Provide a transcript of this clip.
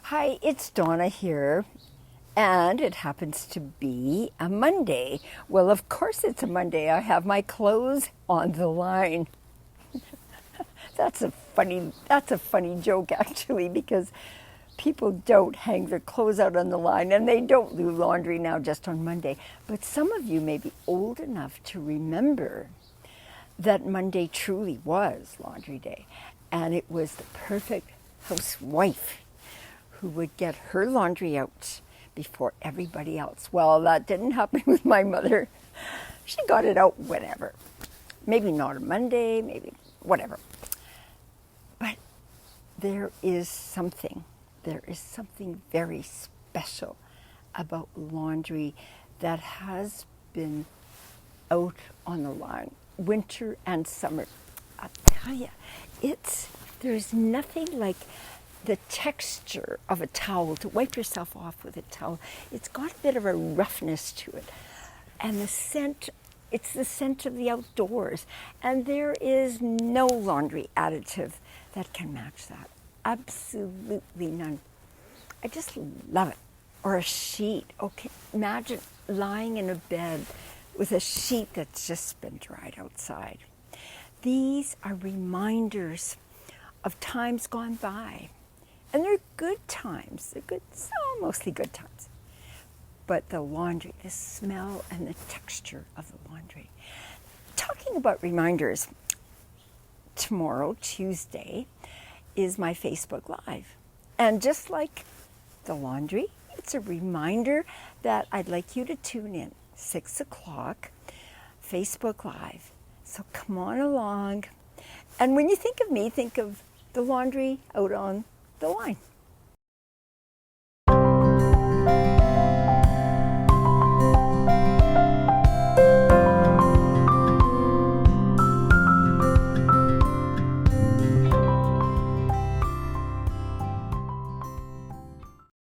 Hi, it's Donna here, and it happens to be a Monday. Well, of course it's a Monday. I have my clothes on the line. That's a funny joke actually, because people don't hang their clothes out on the line and they don't do laundry now just on Monday. But some of you may be old enough to remember that Monday truly was laundry day, and it was the perfect housewife who would get her laundry out before everybody else. Well, that didn't happen with my mother. She got it out whenever. Maybe not on Monday, maybe whatever. But there is something very special about laundry that has been out on the line, winter and summer. I'll tell you, there's nothing like the texture of a towel, to wipe yourself off with a towel. It's got a bit of a roughness to it. And the scent, it's the scent of the outdoors. And there is no laundry additive that can match that. Absolutely none. I just love it. Or a sheet. Okay, imagine lying in a bed with a sheet that's just been dried outside. These are reminders of times gone by. And they're good times. They're good, mostly good times. But the laundry, the smell and the texture of the laundry. Talking about reminders, tomorrow, Tuesday, is my Facebook Live. And just like the laundry, it's a reminder that I'd like you to tune in. 6 o'clock, Facebook Live. So come on along. And when you think of me, think of the laundry out on the line.